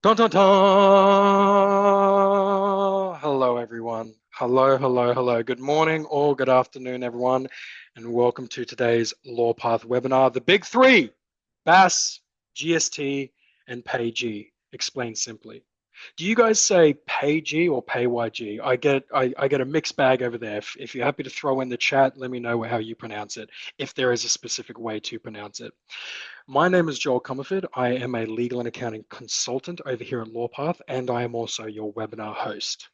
Dun, dun, dun. Hello, everyone. Hello, hello, hello. Good morning or good afternoon, everyone, and welcome to today's Lawpath webinar. The big three: BAS, GST, and PAYG. Explained simply. Do you guys say PAYG or PAYG? I get a mixed bag over there. If you're happy to throw in the chat, let me know how you pronounce it, if there is a specific way to pronounce it. My name is Joel Comerford. I am a legal and accounting consultant over here at Lawpath, and I am also your webinar host.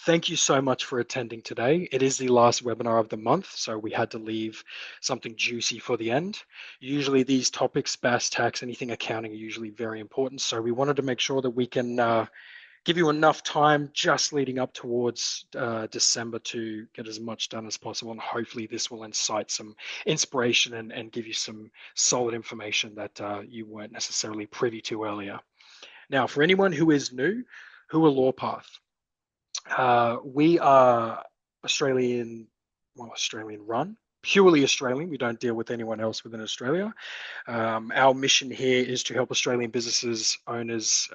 Thank you so much for attending today. It is the last webinar of the month, so we had to leave something juicy for the end. Usually these topics, BAS, tax, anything accounting, are usually very important, so we wanted to make sure that we can give you enough time just leading up towards December to get as much done as possible. And hopefully this will incite some inspiration and give you some solid information that you weren't necessarily privy to earlier. Now, for anyone who is new, who are Lawpath? We are Australian run, purely Australian. We don't deal with anyone else within Australia. Our mission here is to help Australian businesses, owners,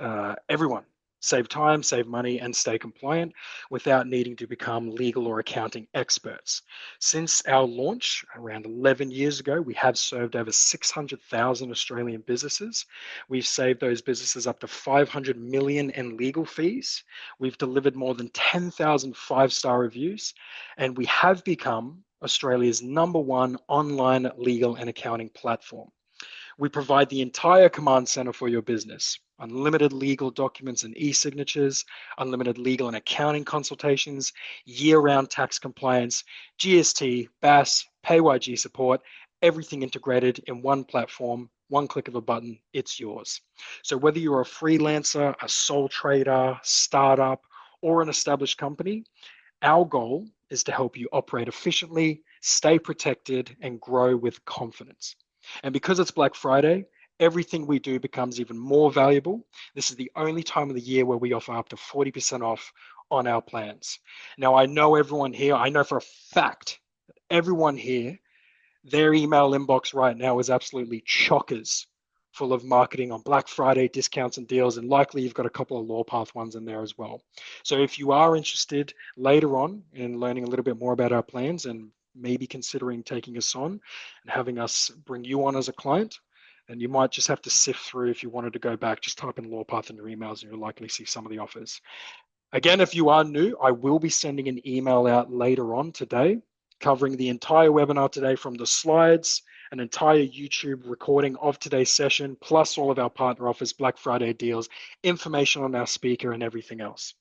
everyone save time, save money, and stay compliant without needing to become legal or accounting experts. Since our launch around 11 years ago, we have served over 600,000 Australian businesses. We've saved those businesses up to 500 million in legal fees. We've delivered more than 10,000 five-star reviews, and we have become Australia's #1 online legal and accounting platform. We provide the entire command center for your business. Unlimited legal documents and e-signatures, unlimited legal and accounting consultations, year-round tax compliance, GST, BAS, PAYG support, everything integrated in one platform, one click of a button, it's yours. So whether you're a freelancer, a sole trader, startup, or an established company, our goal is to help you operate efficiently, stay protected, and grow with confidence. And because it's Black Friday, everything we do becomes even more valuable. This is the only time of the year where we offer up to 40% off on our plans. Now, I know everyone here, I know for a fact that everyone here, their email inbox right now is absolutely chockers full of marketing on Black Friday discounts and deals, and likely you've got a couple of Lawpath ones in there as well. So if you are interested later on in learning a little bit more about our plans and maybe considering taking us on and having us bring you on as a client, then you might just have to sift through. If you wanted to go back, just type in Lawpath in your emails and you'll likely see some of the offers. Again, if you are new, I will be sending an email out later on today covering the entire webinar today, from the slides, an entire YouTube recording of today's session, plus all of our partner offers, Black Friday deals, information on our speaker, and everything else.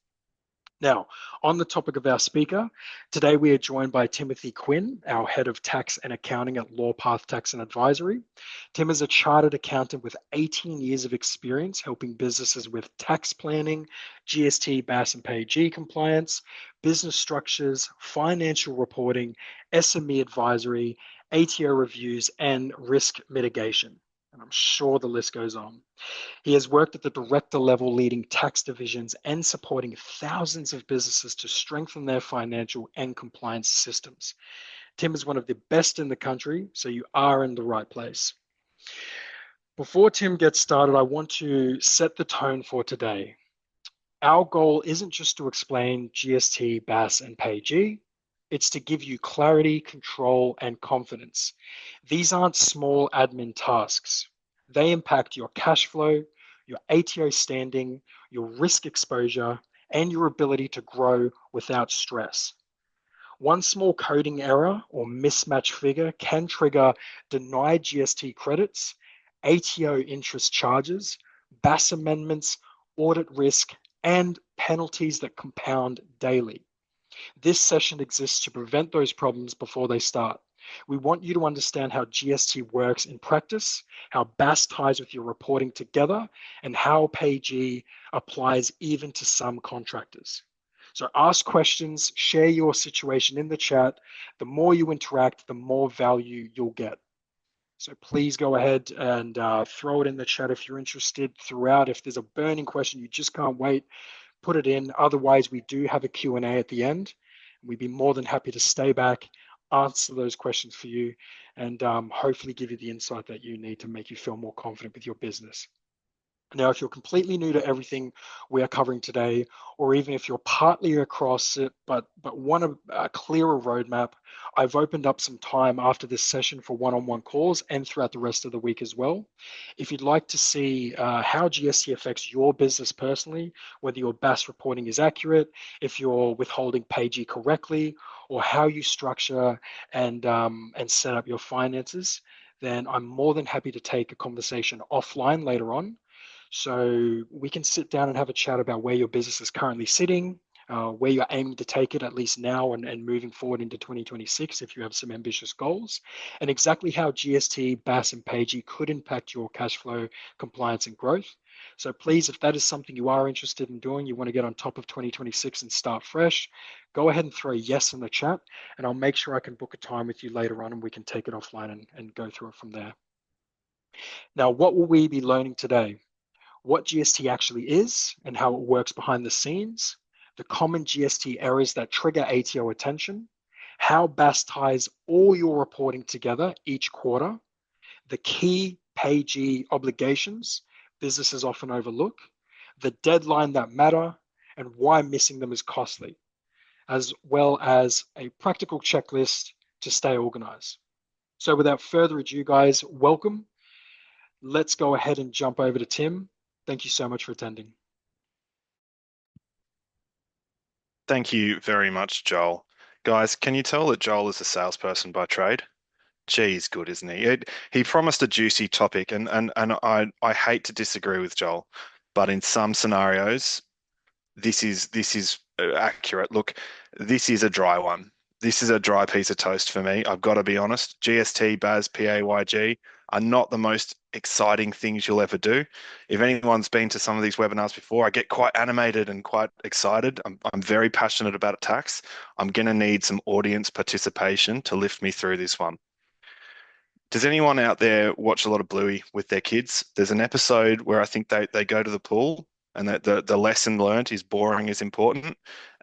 Now, on the topic of our speaker, today we are joined by Timothy Quinn, our head of tax and accounting at Lawpath Tax and Advisory. Tim is a chartered accountant with 18 years of experience helping businesses with tax planning, GST, BAS and PAYG compliance, business structures, financial reporting, SME advisory, ATO reviews, and risk mitigation. And I'm sure the list goes on. He has worked at the director level, leading tax divisions and supporting thousands of businesses to strengthen their financial and compliance systems. Tim is one of the best in the country, so you are in the right place. Before Tim gets started, I want to set the tone for today. Our goal isn't just to explain GST, BAS, and PAYG. It's to give you clarity, control, and confidence. These aren't small admin tasks. They impact your cash flow, your ATO standing, your risk exposure, and your ability to grow without stress. One small coding error or mismatch figure can trigger denied GST credits, ATO interest charges, BAS amendments, audit risk, and penalties that compound daily. This session exists to prevent those problems before they start. We want you to understand how GST works in practice, how BAS ties with your reporting together, and how PAYG applies even to some contractors. So ask questions, share your situation in the chat. The more you interact, the more value you'll get. So please go ahead and throw it in the chat if you're interested throughout. If there's a burning question, you just can't wait, put it in. Otherwise, we do have a Q&A at the end. We'd be more than happy to stay back, answer those questions for you, and hopefully give you the insight that you need to make you feel more confident with your business. Now, if you're completely new to everything we are covering today, or even if you're partly across it but want a clearer roadmap, I've opened up some time after this session for one-on-one calls and throughout the rest of the week as well. If you'd like to see how GST affects your business personally, whether your BAS reporting is accurate, if you're withholding PAYG correctly, or how you structure and set up your finances, then I'm more than happy to take a conversation offline later on. So we can sit down and have a chat about where your business is currently sitting, where you're aiming to take it, at least now and moving forward into 2026 if you have some ambitious goals, and exactly how GST, BAS, and PAYG could impact your cash flow, compliance, and growth. So please, if that is something you are interested in doing, you want to get on top of 2026 and start fresh, go ahead and throw a yes in the chat, and I'll make sure I can book a time with you later on and we can take it offline and go through it from there. Now, what will we be learning today? What GST actually is and how it works behind the scenes, the common GST errors that trigger ATO attention, how BAS ties all your reporting together each quarter, the key PAYG obligations businesses often overlook, the deadline that matter, and why missing them is costly, as well as a practical checklist to stay organized. So without further ado, guys, welcome. Let's go ahead and jump over to Tim. Thank you so much for attending. Thank you very much, Joel. Guys, can you tell that Joel is a salesperson by trade? Geez, good, isn't he? He promised a juicy topic, and I hate to disagree with Joel, but in some scenarios, this is accurate. Look, this is a dry one. This is a dry piece of toast for me. I've got to be honest. GST, BAS, PAYG are not the most exciting things you'll ever do. If anyone's been to some of these webinars before, I get quite animated and quite excited. I'm very passionate about tax. I'm going to need some audience participation to lift me through this one. Does anyone out there watch a lot of Bluey with their kids? There's an episode where I think they go to the pool and the lesson learned is boring is important.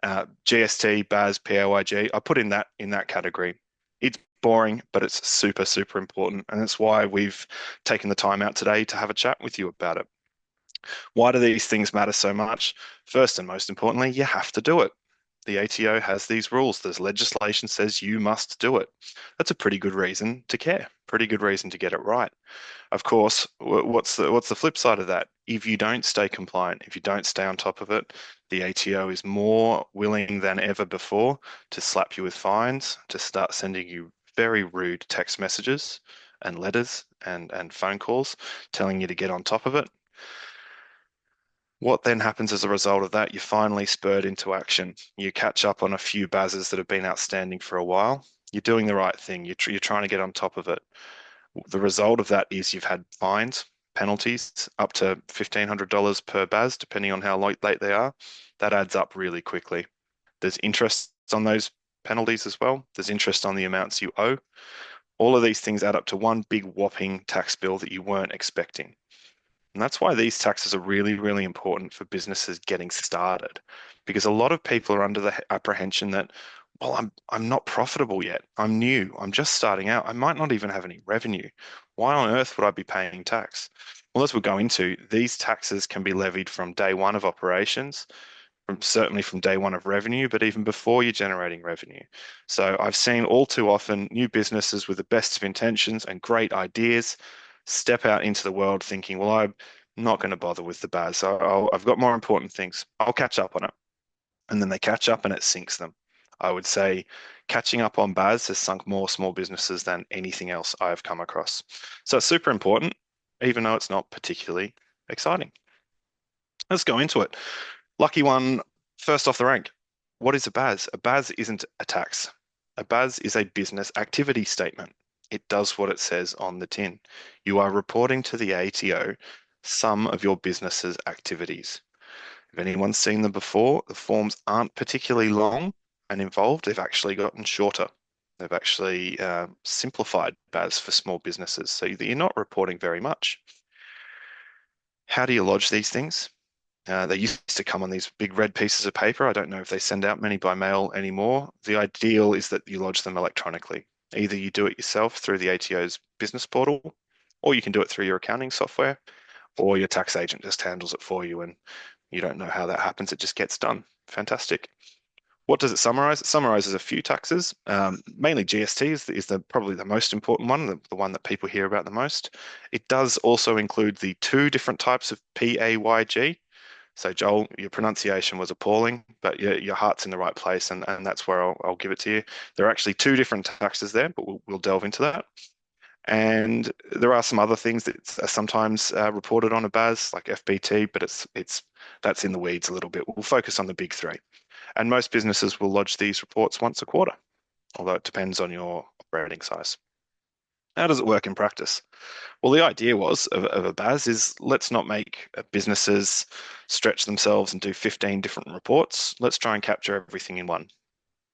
GST, BAS, PAYG, I put in that category. It's boring, but it's super, super important. And that's why we've taken the time out today to have a chat with you about it. Why do these things matter so much? First and most importantly, you have to do it. The ATO has these rules. There's legislation says you must do it. That's a pretty good reason to care. Pretty good reason to get it right. Of course, what's the flip side of that? If you don't stay compliant, if you don't stay on top of it, the ATO is more willing than ever before to slap you with fines, to start sending you very rude text messages and letters and phone calls telling you to get on top of it. What then happens as a result of that? You're finally spurred into action. You catch up on a few BASs that have been outstanding for a while. You're doing the right thing. You're trying to get on top of it. The result of that is you've had fines, penalties up to $1,500 per BAS, depending on how late they are. That adds up really quickly. There's interest on those penalties as well. There's interest on the amounts you owe. All of these things add up to one big whopping tax bill that you weren't expecting. And that's why these taxes are really, really important for businesses getting started, because a lot of people are under the apprehension that, well, I'm not profitable yet. I'm new. I'm just starting out. I might not even have any revenue. Why on earth would I be paying tax? Well, as we'll go into, these taxes can be levied from day one of operations, certainly from day one of revenue, but even before you're generating revenue. So I've seen all too often new businesses with the best of intentions and great ideas step out into the world thinking, well, I'm not going to bother with the BAS. So I've got more important things. I'll catch up on it. And then they catch up and it sinks them. I would say catching up on BAS has sunk more small businesses than anything else I have come across. So it's super important, even though it's not particularly exciting. Let's go into it. Lucky one, first off the rank. What is a BAS? A BAS isn't a tax. A BAS is a business activity statement. It does what it says on the tin. You are reporting to the ATO some of your business's activities. If anyone's seen them before, the forms aren't particularly long and involved. They've actually gotten shorter. They've actually simplified BAS for small businesses so that you're not reporting very much. How do you lodge these things? They used to come on these big red pieces of paper. I don't know if they send out many by mail anymore. The ideal is that you lodge them electronically. Either you do it yourself through the ATO's business portal, or you can do it through your accounting software, or your tax agent just handles it for you and you don't know how that happens. It just gets done. Fantastic. What does it summarize? It summarizes a few taxes. Mainly GST is probably the most important one, the one that people hear about the most. It does also include the two different types of PAYG. So Joel, your pronunciation was appalling, but your heart's in the right place, and that's where I'll give it to you. There are actually two different taxes there, but we'll delve into that. And there are some other things that are sometimes reported on a BAS, like FBT, but it's that's in the weeds a little bit. We'll focus on the big three. And most businesses will lodge these reports once a quarter, although it depends on your operating size. How does it work in practice? Well, the idea was of a BAS is let's not make businesses stretch themselves and do 15 different reports. Let's try and capture everything in one.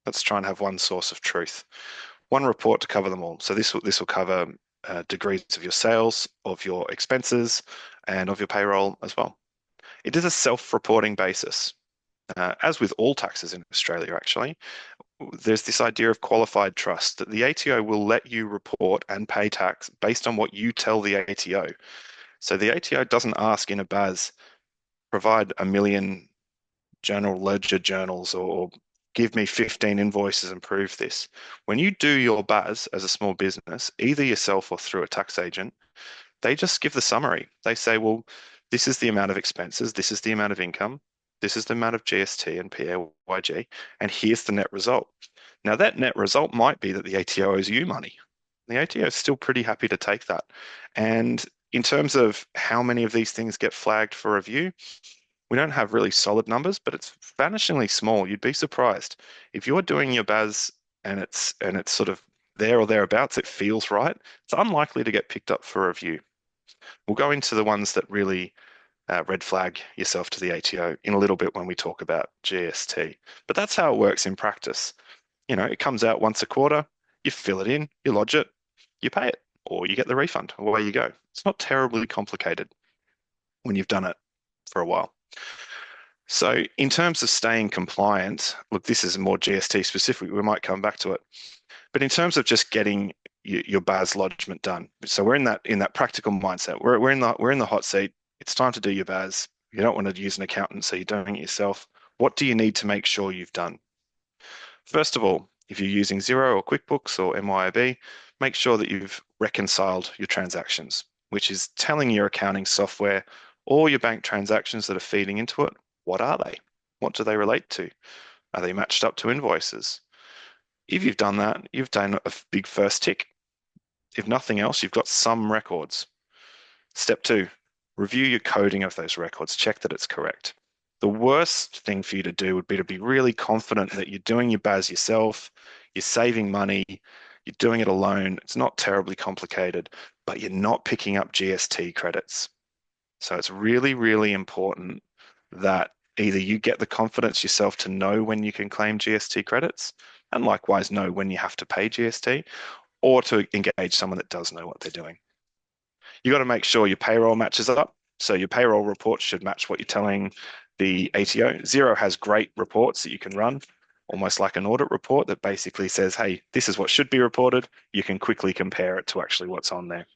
Let's try and have one source of truth, one report to cover them all. So this will cover degrees of your sales, of your expenses, and of your payroll as well. It is a self-reporting basis. As with all taxes in Australia, actually, there's this idea of qualified trust that the ATO will let you report and pay tax based on what you tell the ATO. So the ATO doesn't ask in a BAS, provide a million general ledger journals or give me 15 invoices and prove this. When you do your BAS as a small business, either yourself or through a tax agent, they just give the summary. They say, well, this is the amount of expenses, this is the amount of income, this is the amount of GST and PAYG, and here's the net result. Now, that net result might be that the ATO owes you money. The ATO is still pretty happy to take that. And in terms of how many of these things get flagged for review, we don't have really solid numbers, but it's vanishingly small. You'd be surprised. If you're doing your BAS and it's sort of there or thereabouts, it feels right, it's unlikely to get picked up for review. We'll go into the ones that really red flag yourself to the ATO in a little bit when we talk about GST. But that's how it works in practice. It comes out once a quarter, you fill it in, you lodge it, you pay it, or you get the refund. Away you go. It's not terribly complicated when you've done it for a while. So in terms of staying compliant, look, this is more GST specific. We might come back to it. But in terms of just getting your BAS lodgement done, so we're in that practical mindset. We're in the hot seat. It's time to do your BAS. You don't want to use an accountant, so you're doing it yourself. What do you need to make sure you've done? First of all, if you're using Xero or QuickBooks or MYOB, make sure that you've reconciled your transactions, which is telling your accounting software all your bank transactions that are feeding into it. What are they? What do they relate to? Are they matched up to invoices? If you've done that, you've done a big first tick. If nothing else, you've got some records. Step two, review your coding of those records. Check that it's correct. The worst thing for you to do would be to be really confident that you're doing your BAS yourself, you're saving money, you're doing it alone. It's not terribly complicated, but you're not picking up GST credits. So it's really, really important that either you get the confidence yourself to know when you can claim GST credits and likewise know when you have to pay GST, or to engage someone that does know what they're doing. You got to make sure your payroll matches up. So your payroll report should match what you're telling the ATO. Xero has great reports that you can run, almost like an audit report that basically says, hey, this is what should be reported. You can quickly compare it to actually what's on there.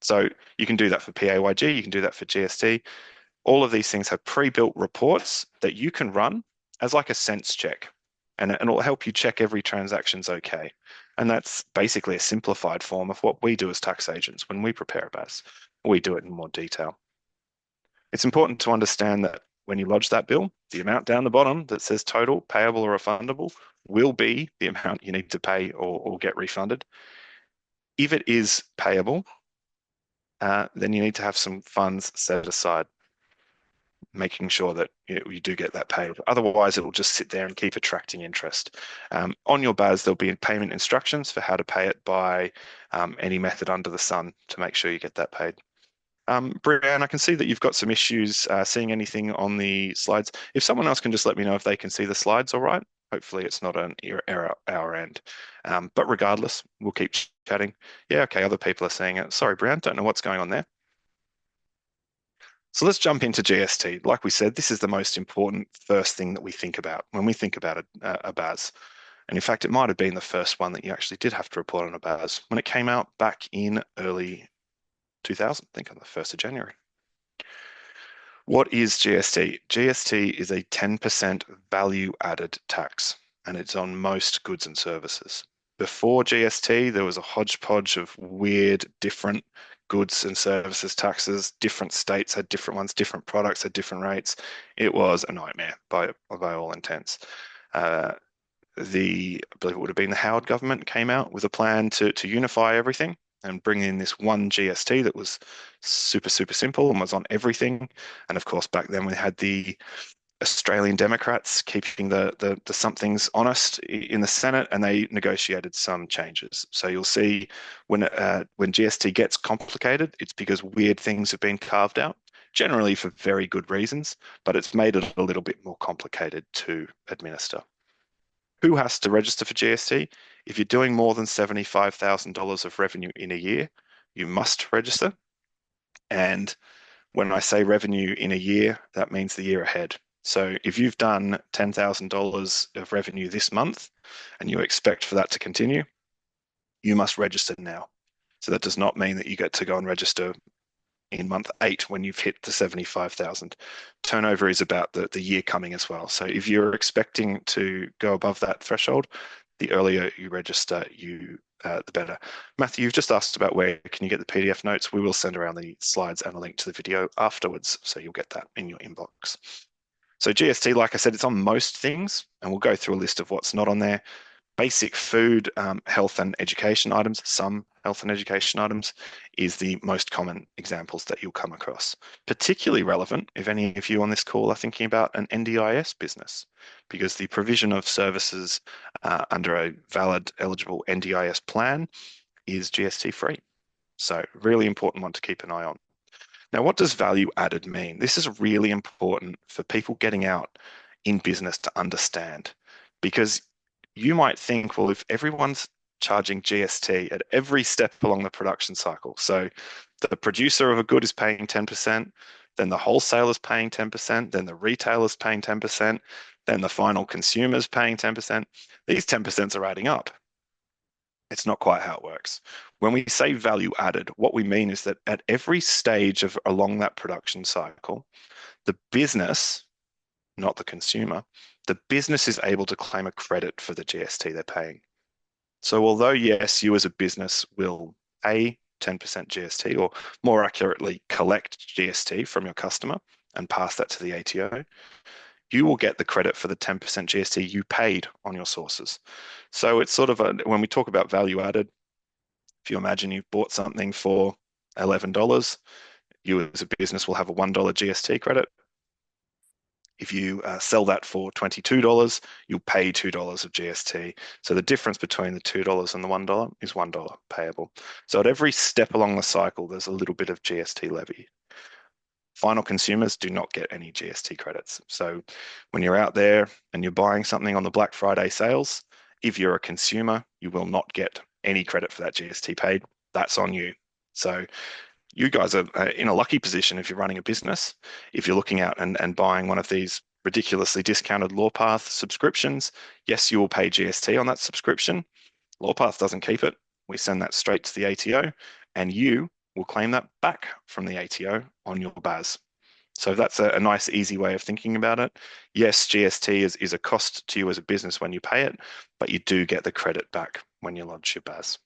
So you can do that for PAYG, you can do that for GST. All of these things have pre-built reports that you can run as like a sense check, and it'll help you check every transaction's okay. And that's basically a simplified form of what we do as tax agents when we prepare a BAS. We do it in more detail. It's important to understand that when you lodge that bill, the amount down the bottom that says total, payable or refundable will be the amount you need to pay or get refunded. If it is payable, then you need to have some funds set aside, making sure that you do get that paid. Otherwise, it will just sit there and keep attracting interest. On your BAS, there'll be payment instructions for how to pay it by any method under the sun to make sure you get that paid. Brianne, I can see that you've got some issues seeing anything on the slides. If someone else can just let me know if they can see the slides all right. Hopefully it's not an error our end. But regardless, we'll keep chatting. Yeah, okay, other people are seeing it. Sorry, Brianne, don't know what's going on there. So let's jump into GST. Like we said, this is the most important first thing that we think about when we think about a BAS. And in fact, it might have been the first one that you actually did have to report on a BAS when it came out back in early 2000, I think on the 1st of January. What is GST? GST is a 10% value added tax, and it's on most goods and services. Before GST, there was a hodgepodge of weird, different goods and services taxes. Different states had different ones, different products had different rates. It was a nightmare by all intents. Uh, I believe it would have been the Howard government came out with a plan to unify everything and bring in this one GST that was super, super simple and was on everything. And of course, back then we had the Australian Democrats keeping the somethings honest in the Senate, and they negotiated some changes. So you'll see when GST gets complicated, it's because weird things have been carved out, generally for very good reasons, but it's made it a little bit more complicated to administer. Who has to register for GST? If you're doing more than $75,000 of revenue in a year, you must register. And when I say revenue in a year, that means the year ahead. So if you've done $10,000 of revenue this month and you expect for that to continue, you must register now. So that does not mean that you get to go and register in month 8 when you've hit the 75,000. Turnover is about the year coming as well. So if you're expecting to go above that threshold, the earlier you register, the better. Matthew, you've just asked about where can you get the PDF notes. We will send around the slides and a link to the video afterwards, so you'll get that in your inbox. So GST, like I said, it's on most things, and we'll go through a list of what's not on there. Basic food, health and education items, some health and education items is the most common examples that you'll come across. Particularly relevant if any of you on this call are thinking about an NDIS business, because the provision of services under a valid eligible NDIS plan is GST free. So really important one to keep an eye on. Now, what does value added mean? This is really important for people getting out in business to understand, because you might think, well, if everyone's charging GST at every step along the production cycle, so the producer of a good is paying 10%, then the wholesaler is paying 10%, then the retailer is paying 10%, then the final consumer is paying 10%, these 10% are adding up. It's not quite how it works. When we say value added, what we mean is that at every stage of along that production cycle, the business, not the consumer, the business is able to claim a credit for the GST they're paying. So although, yes, you as a business will pay 10% GST, or more accurately, collect GST from your customer and pass that to the ATO, you will get the credit for the 10% GST you paid on your sources. So it's sort of when we talk about value added, if you imagine you've bought something for $11, you as a business will have a $1 GST credit. If you sell that for $22, you'll pay $2 of GST. So the difference between the $2 and the $1 is $1 payable. So at every step along the cycle, there's a little bit of GST levy. Final consumers do not get any GST credits. So when you're out there and you're buying something on the Black Friday sales, if you're a consumer, you will not get any credit for that GST paid. That's on you. So you guys are in a lucky position if you're running a business. If you're looking out and buying one of these ridiculously discounted Lawpath subscriptions, yes, you will pay GST on that subscription. Lawpath doesn't keep it. We send that straight to the ATO, and you will claim that back from the ATO on your BAS. So that's a nice, easy way of thinking about it. Yes, GST is a cost to you as a business when you pay it, but you do get the credit back when you lodge your BAS.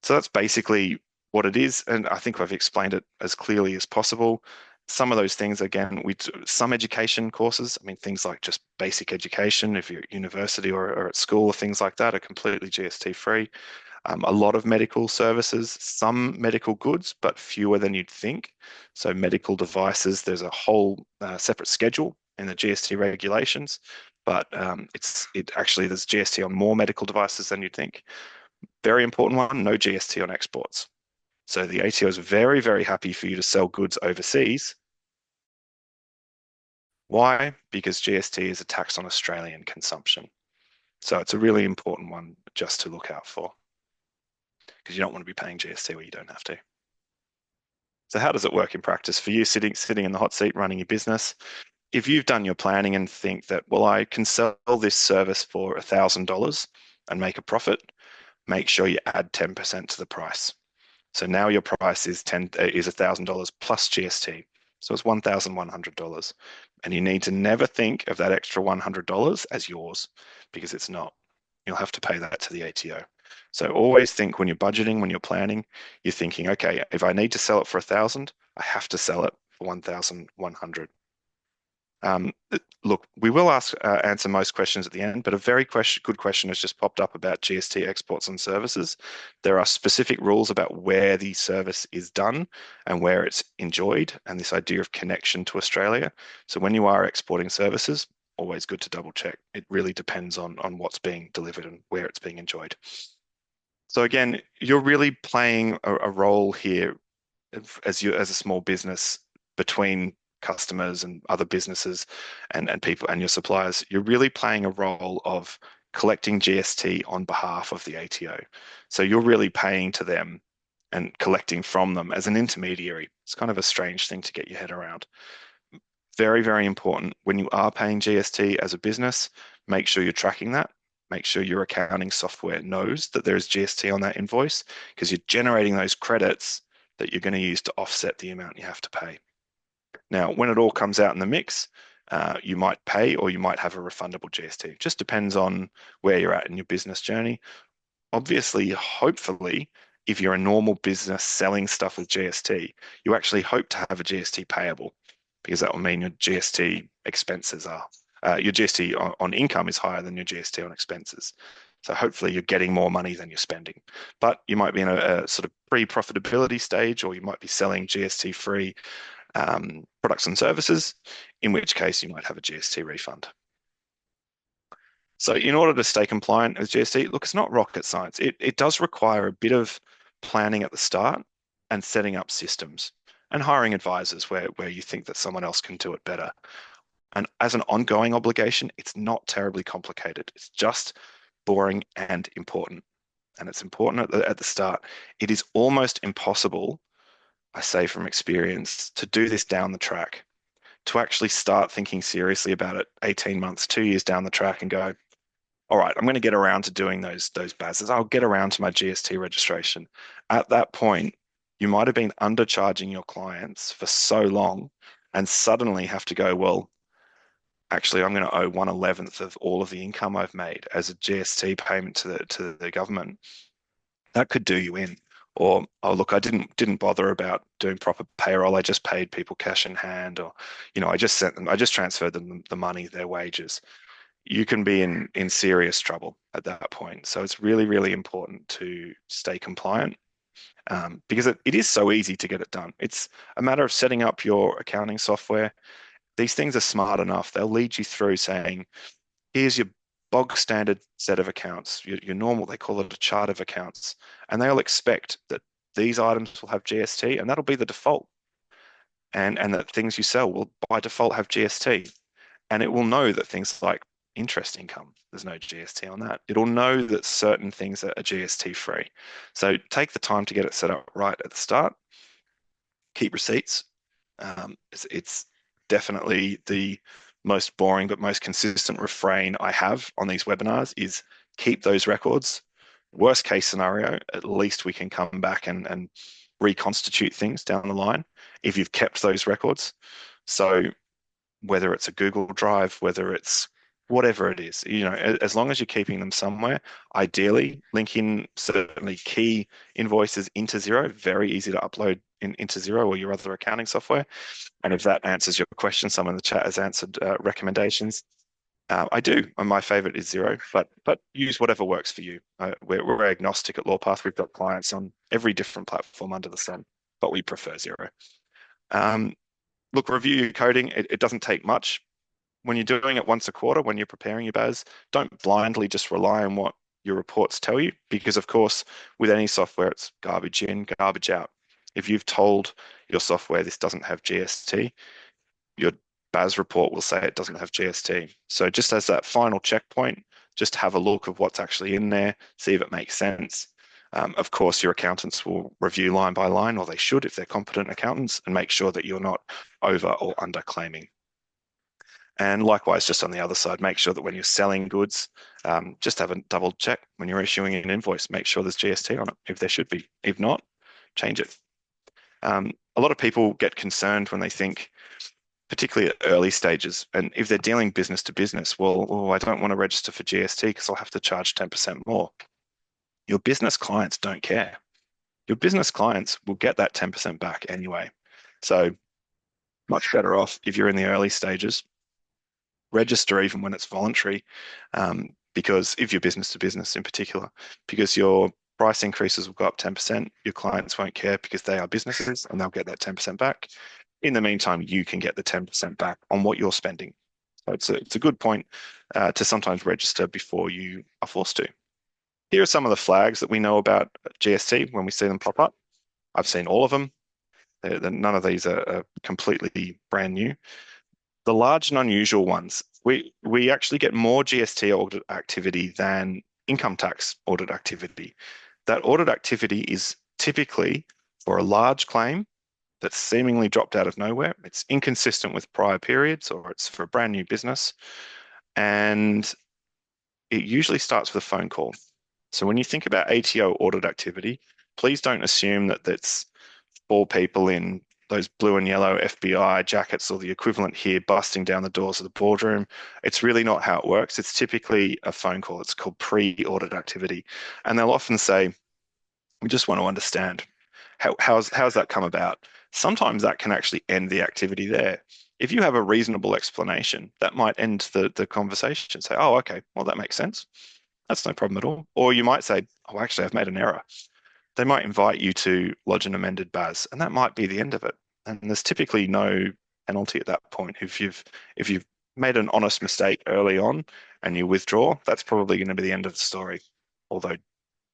So that's basically what it is, and I think I've explained it as clearly as possible. Some of those things, again, some education courses, I mean, things like just basic education, if you're at university or at school or things like that, are completely GST free. A lot of medical services, some medical goods, but fewer than you'd think. So medical devices, there's a whole separate schedule in the GST regulations, but there's GST on more medical devices than you'd think. Very important one, no GST on exports. So the ATO is very, very happy for you to sell goods overseas. Why? Because GST is a tax on Australian consumption. So it's a really important one just to look out for, because you don't want to be paying GST where you don't have to. So how does it work in practice for you sitting in the hot seat running your business? If you've done your planning and think that, well, I can sell this service for $1,000 and make a profit, make sure you add 10% to the price. So now your price is $1,000 plus GST. So it's $1,100. And you need to never think of that extra $100 as yours because it's not. You'll have to pay that to the ATO. So always think when you're budgeting, when you're planning, you're thinking, okay, if I need to sell it for 1,000, I have to sell it for 1,100. Um, Look, we will answer most questions at the end, but a very good question has just popped up about GST exports and services. There are specific rules about where the service is done and where it's enjoyed, and this idea of connection to Australia. So when you are exporting services, always good to double check. It really depends on what's being delivered and where it's being enjoyed. So again, you're really playing a role here as a small business between customers and other businesses and people and your suppliers. You're really playing a role of collecting GST on behalf of the ATO. So you're really paying to them and collecting from them as an intermediary. It's kind of a strange thing to get your head around. Very, very important. When you are paying GST as a business, make sure you're tracking that. Make sure your accounting software knows that there's GST on that invoice because you're generating those credits that you're going to use to offset the amount you have to pay. Now, when it all comes out in the mix, you might pay or you might have a refundable GST. Just depends on where you're at in your business journey. Obviously, hopefully, if you're a normal business selling stuff with GST, you actually hope to have a GST payable because that will mean your GST expenses are, your GST on income is higher than your GST on expenses. So hopefully you're getting more money than you're spending. But you might be in a sort of pre-profitability stage, or you might be selling GST-free products and services, in which case you might have a GST refund. So in order to stay compliant with GST, look, it's not rocket science. It does require a bit of planning at the start and setting up systems and hiring advisors where you think that someone else can do it better. And as an ongoing obligation, it's not terribly complicated. It's just boring and important. And it's important at the start. It is almost impossible, I say from experience, to do this down the track, to actually start thinking seriously about it 18 months, 2 years down the track and go, all right, I'm going to get around to doing those BASs. I'll get around to my GST registration. At that point, you might have been undercharging your clients for so long and suddenly have to go, well, actually, I'm going to owe 1/11th of all of the income I've made as a GST payment to the government. That could do you in. Or, oh look, I didn't bother about doing proper payroll. I just paid people cash in hand, or I just transferred them the money, their wages. You can be in serious trouble at that point. So it's really, really important to stay compliant because it is so easy to get it done. It's a matter of setting up your accounting software. These things are smart enough. They'll lead you through saying, here's your bog standard set of accounts, your normal, they call it a chart of accounts, and they'll expect that these items will have GST, and that'll be the default. And that things you sell will by default have GST. And it will know that things like interest income, there's no GST on that. It'll know that certain things are GST free. So take the time to get it set up right at the start. Keep receipts. It's definitely the most boring but most consistent refrain I have on these webinars is keep those records. Worst case scenario, at least we can come back and reconstitute things down the line if you've kept those records. So whether it's a Google Drive, whether it's whatever it is, as long as you're keeping them somewhere, ideally link in certainly key invoices into Xero, very easy to upload into Xero or your other accounting software. And if that answers your question, someone in the chat has answered recommendations. I do, and my favorite is Xero, but use whatever works for you. We're agnostic at Lawpath. We've got clients on every different platform under the sun, but we prefer Xero. Look, review your coding. It doesn't take much. When you're doing it once a quarter, when you're preparing your BAS, don't blindly just rely on what your reports tell you, because of course, with any software, it's garbage in, garbage out. If you've told your software this doesn't have GST, your BAS report will say it doesn't have GST. So just as that final checkpoint, just have a look of what's actually in there, see if it makes sense. Of course, your accountants will review line by line, or they should if they're competent accountants, and make sure that you're not over or under claiming. And likewise, just on the other side, make sure that when you're selling goods, just have a double check when you're issuing an invoice, make sure there's GST on it if there should be. If not, change it. A lot of people get concerned when they think, particularly at early stages, and if they're dealing business to business, well, I don't want to register for GST because I'll have to charge 10% more. Your business clients don't care. Your business clients will get that 10% back anyway. So much better off if you're in the early stages, register even when it's voluntary, because if you're business to business in particular, because your price increases will go up 10%, your clients won't care because they are businesses and they'll get that 10% back. In the meantime, you can get the 10% back on what you're spending. So it's a good point to sometimes register before you are forced to. Here are some of the flags that we know about GST when we see them pop up. I've seen all of them. None of these are completely brand new. The large and unusual ones, we actually get more GST audit activity than income tax audit activity. That audit activity is typically for a large claim that's seemingly dropped out of nowhere. It's inconsistent with prior periods, or it's for a brand new business. And it usually starts with a phone call. So when you think about ATO audit activity, please don't assume that that's four people in those blue and yellow FBI jackets or the equivalent here busting down the doors of the boardroom. It's really not how it works. It's typically a phone call. It's called pre-audit activity. And they'll often say, we just want to understand how's that come about? Sometimes that can actually end the activity there. If you have a reasonable explanation, that might end the conversation. Say, oh, okay, well, that makes sense. That's no problem at all. Or you might say, oh, actually, I've made an error. They might invite you to lodge an amended BAS, and that might be the end of it. And there's typically no penalty at that point. If you've made an honest mistake early on and you withdraw, that's probably going to be the end of the story. Although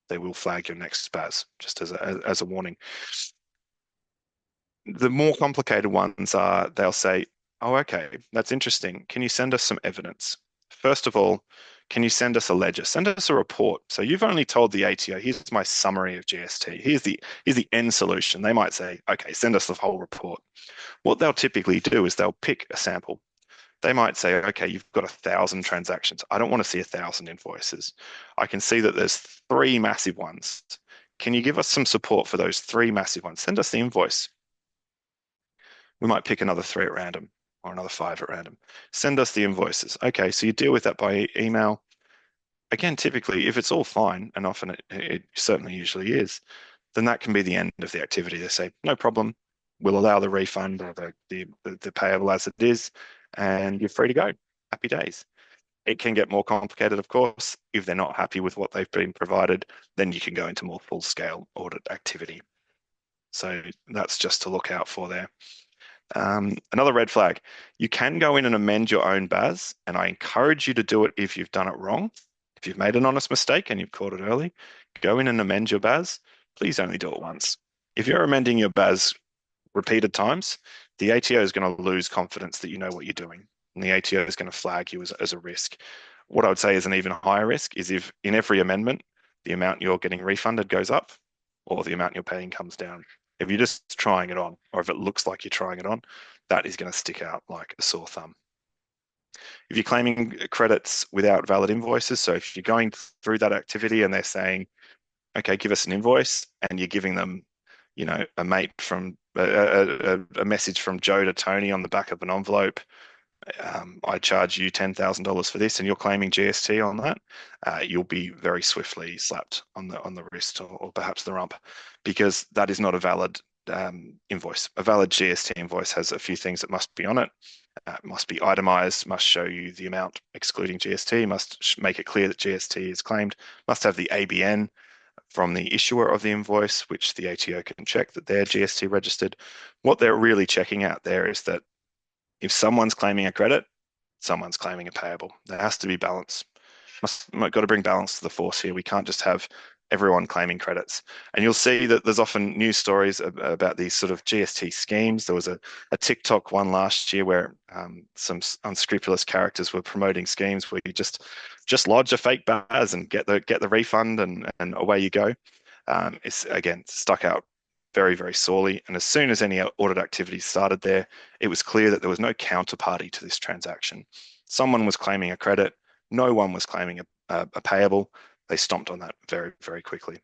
they will flag your next BAS just as a warning. The more complicated ones are they'll say, oh, okay, that's interesting. Can you send us some evidence? First of all, can you send us a ledger? Send us a report. So you've only told the ATO, here's my summary of GST. Here's the end solution. They might say, okay, send us the whole report. What they'll typically do is they'll pick a sample. They might say, okay, you've got 1,000 transactions. I don't want to see 1,000 invoices. I can see that there's 3 massive ones. Can you give us some support for those 3 massive ones? Send us the invoice. We might pick another 3 at random or another 5 at random. Send us the invoices. Okay, so you deal with that by email. Again, typically, if it's all fine, and often it certainly usually is, then that can be the end of the activity. They say, no problem, we'll allow the refund or the payable as it is, and you're free to go. Happy days. It can get more complicated, of course. If they're not happy with what they've been provided, then you can go into more full-scale audit activity. So that's just to look out for there. Another red flag, you can go in and amend your own BAS, and I encourage you to do it if you've done it wrong. If you've made an honest mistake and you've caught it early, go in and amend your BAS. Please only do it once. If you're amending your BAS repeated times, the ATO is going to lose confidence that you know what you're doing, and the ATO is going to flag you as a risk. What I would say is an even higher risk is if in every amendment, the amount you're getting refunded goes up or the amount you're paying comes down. If you're just trying it on, or if it looks like you're trying it on, that is going to stick out like a sore thumb. If you're claiming credits without valid invoices, so if you're going through that activity and they're saying, okay, give us an invoice, and you're giving them, a mate from a message from Joe to Tony on the back of an envelope, I charge you $10,000 for this, and you're claiming GST on that, you'll be very swiftly slapped on the wrist or perhaps the rump, because that is not a valid invoice. A valid GST invoice has a few things that must be on it. Must be itemized, must show you the amount excluding GST, must make it clear that GST is claimed, must have the ABN from the issuer of the invoice, which the ATO can check that they're GST registered. What they're really checking out there is that if someone's claiming a credit, someone's claiming a payable. There has to be balance. Got to bring balance to the force here. We can't just have everyone claiming credits. And you'll see that there's often news stories about these sort of GST schemes. There was a TikTok one last year where some unscrupulous characters were promoting schemes where you just lodge a fake BAS and get the refund and away you go. It's again stuck out very, very sorely. And as soon as any audit activity started there, it was clear that there was no counterparty to this transaction. Someone was claiming a credit. No one was claiming a payable. They stomped on that very, very quickly.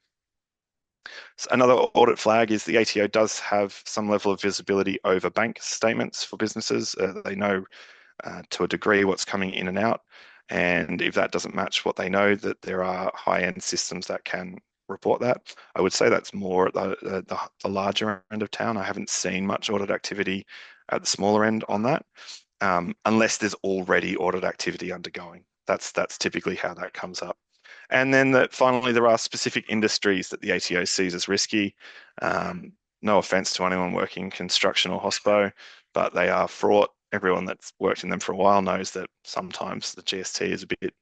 Another audit flag is the ATO does have some level of visibility over bank statements for businesses. They know to a degree what's coming in and out. And if that doesn't match what they know, that there are high-end systems that can report that. I would say that's more at the larger end of town. I haven't seen much audit activity at the smaller end on that, unless there's already audit activity undergoing. That's typically how that comes up. And then that finally, there are specific industries that the ATO sees as risky. Um, no offense to anyone working in construction or hospo, but they are fraught. Everyone that's worked in them for a while knows that sometimes the GST is a bit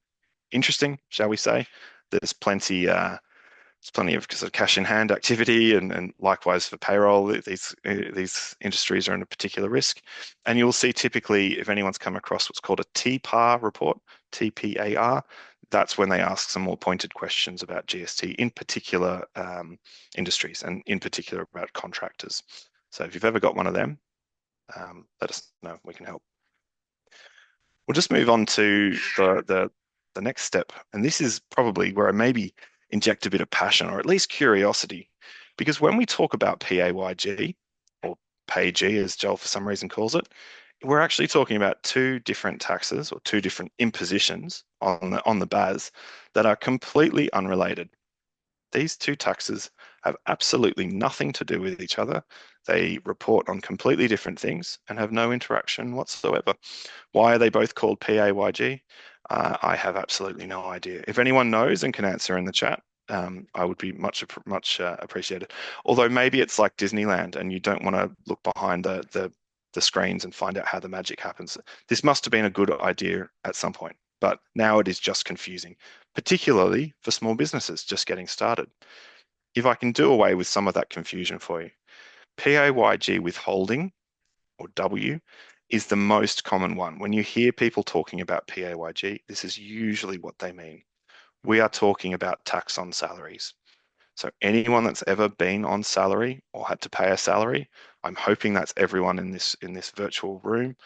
interesting, shall we say. There's plenty of cash in hand activity, and likewise for payroll, these industries are in a particular risk. And you'll see typically, if anyone's come across what's called a TPAR report, TPAR, that's when they ask some more pointed questions about GST in particular industries, and in particular about contractors. So if you've ever got one of them, let us know. We can help. We'll just move on to the next step, and this is probably where I maybe inject a bit of passion or at least curiosity, because when we talk about PAYG or PAYG, as Joel for some reason calls it, we're actually talking about two different taxes or two different impositions on the BAS that are completely unrelated. These two taxes have absolutely nothing to do with each other. They report on completely different things and have no interaction whatsoever. Why are they both called PAYG? I have absolutely no idea. If anyone knows and can answer in the chat, I would be much appreciated. Although maybe it's like Disneyland and you don't want to look behind the screens and find out how the magic happens. This must have been a good idea at some point, but now it is just confusing, particularly for small businesses just getting started. If I can do away with some of that confusion for you, PAYG withholding, or W, is the most common one. When you hear people talking about PAYG, this is usually what they mean. We are talking about tax on salaries. So anyone that's ever been on salary or had to pay a salary, I'm hoping that's everyone in this virtual room,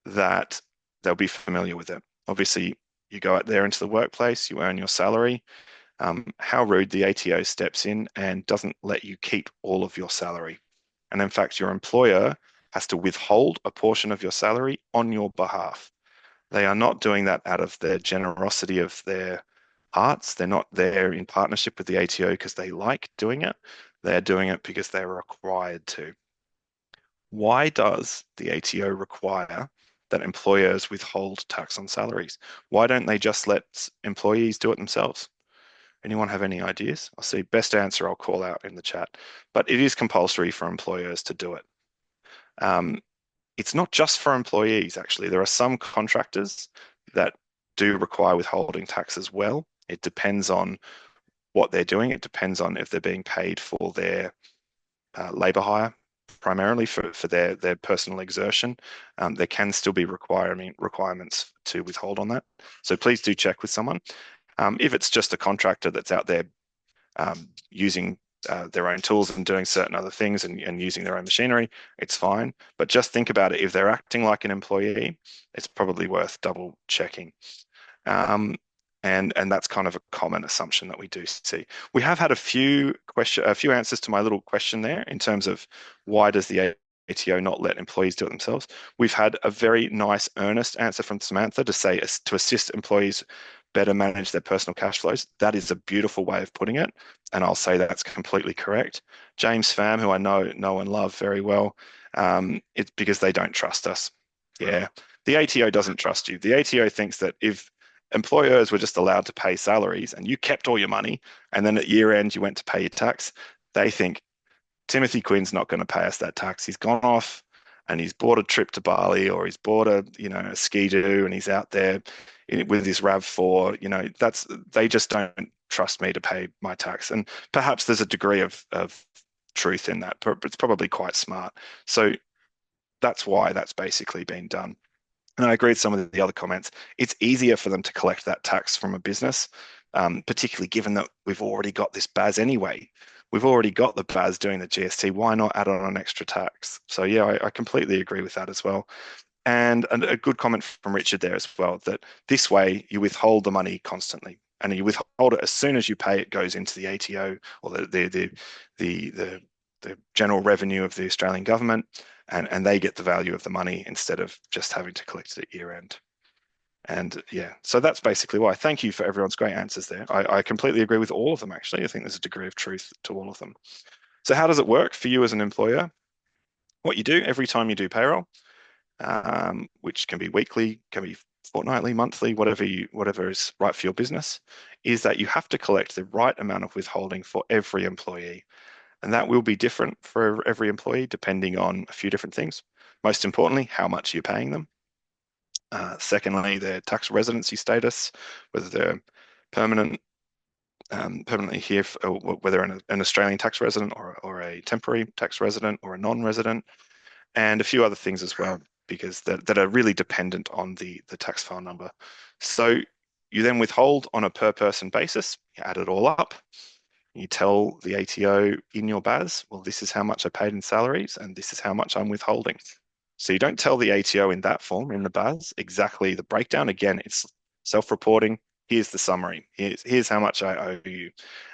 that they'll be familiar with it. Obviously, you go out there into the workplace, you earn your salary. How rude the ATO steps in and doesn't let you keep all of your salary. And in fact, your employer has to withhold a portion of your salary on your behalf. They are not doing that out of their generosity of their hearts. They're not there in partnership with the ATO because they like doing it. They're doing it because they're required to. Why does the ATO require that employers withhold tax on salaries? Why don't they just let employees do it themselves? Anyone have any ideas? I'll see best answer I'll call out in the chat, but it is compulsory for employers to do it. Um, it's not just for employees, actually. There are some contractors that do require withholding tax as well. It depends on what they're doing. It depends on if they're being paid for their labour hire, primarily for their personal exertion. There can still be requirements to withhold on that. So please do check with someone. If it's just a contractor that's out there using their own tools and doing certain other things and using their own machinery, it's fine. But just think about it. If they're acting like an employee, it's probably worth double checking. Um, and that's kind of a common assumption that we do see. We have had a few answers to my little question there in terms of why does the ATO not let employees do it themselves. We've had a very nice, earnest answer from Samantha to say to assist employees better manage their personal cash flows. That is a beautiful way of putting it, and I'll say that's completely correct. James Pham, who I know and love very well, it's because they don't trust us. Yeah, the ATO doesn't trust you. The ATO thinks that if employers were just allowed to pay salaries and you kept all your money and then at year end you went to pay your tax, they think Timothy Quinn's not going to pay us that tax. He's gone off and he's bought a trip to Bali, or he's bought a ski do, and he's out there with his RAV4. They just don't trust me to pay my tax. And perhaps there's a degree of truth in that, but it's probably quite smart. So that's why that's basically been done. And I agree with some of the other comments. It's easier for them to collect that tax from a business, particularly given that we've already got this BAS anyway. We've already got the BAS doing the GST. Why not add on an extra tax? So yeah, I completely agree with that as well. And a good comment from Richard there as well, that this way you withhold the money constantly. and you withhold it as soon as you pay. It goes into the ATO or the the general revenue of the Australian government, and they get the value of the money instead of just having to collect it at year end. And yeah, so that's basically why. Thank you for everyone's great answers there. I completely agree with all of them, actually. I think there's a degree of truth to all of them. So how does it work for you as an employer? What you do every time you do payroll, which can be weekly, can be fortnightly, monthly, whatever is right for your business, is that you have to collect the right amount of withholding for every employee. And that will be different for every employee depending on a few different things. Most importantly, how much you're paying them. Secondly, their tax residency status, whether they're permanent, permanently here, whether an Australian tax resident or a temporary tax resident or a non-resident, and a few other things as well, because that are really dependent on the tax file number. So you then withhold on a per person basis, you add it all up, you tell the ATO in your BAS, well, this is how much I paid in salaries and this is how much I'm withholding. So you don't tell the ATO in that form in the BAS exactly the breakdown. Again, it's self-reporting. Here's the summary. Here's how much I owe you.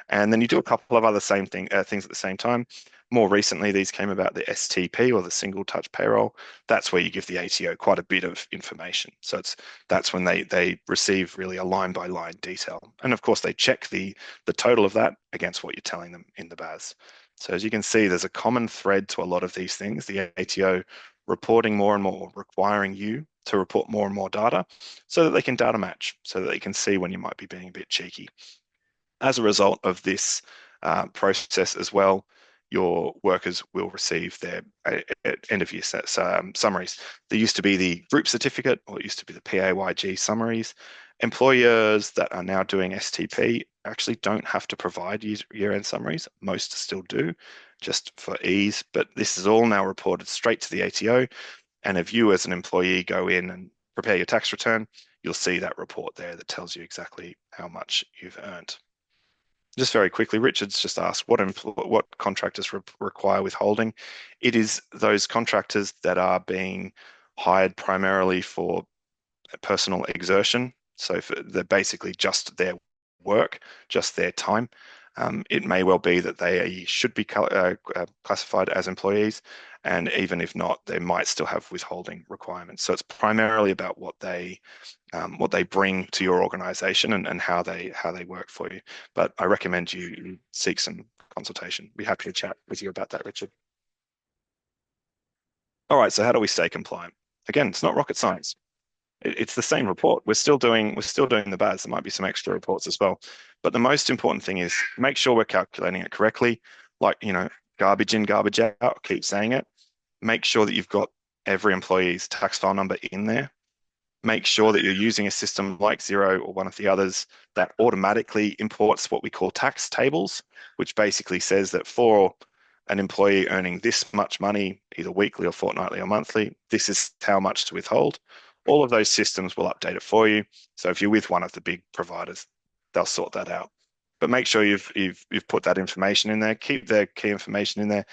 And then you do a couple of other things at the same time. More recently, these came about the STP or the single touch payroll. That's where you give the ATO quite a bit of information. So that's when they receive really a line by line detail. And of course, they check the total of that against what you're telling them in the BAS. So as you can see, there's a common thread to a lot of these things. The ATO reporting more and more, requiring you to report more and more data so that they can data match, so that they can see when you might be being a bit cheeky. As a result of this process as well, your workers will receive their end of year summaries. There used to be the group certificate, or it used to be the PAYG summaries. Employers that are now doing STP actually don't have to provide year-end summaries. Most still do, just for ease. But this is all now reported straight to the ATO. And if you as an employee go in and prepare your tax return, you'll see that report there that tells you exactly how much you've earned. Just very quickly, Richard's just asked what contractors require withholding. It is those contractors that are being hired primarily for personal exertion. So they're basically just their work, just their time. It may well be that they should be classified as employees, and even if not, they might still have withholding requirements. So it's primarily about what they bring to your organization and how they work for you. But I recommend you seek some consultation. Be happy to chat with you about that, Richard. All right, so how do we stay compliant? Again, it's not rocket science. It's the same report. We're still doing the BAS. There might be some extra reports as well. But the most important thing is make sure we're calculating it correctly. Like, garbage in, garbage out, keep saying it. Make sure that you've got every employee's tax file number in there. Make sure that you're using a system like Xero or one of the others that automatically imports what we call tax tables, which basically says that for an employee earning this much money, either weekly or fortnightly or monthly, this is how much to withhold. All of those systems will update it for you. So if you're with one of the big providers, they'll sort that out. But make sure you've put that information in there. Keep the key information in there.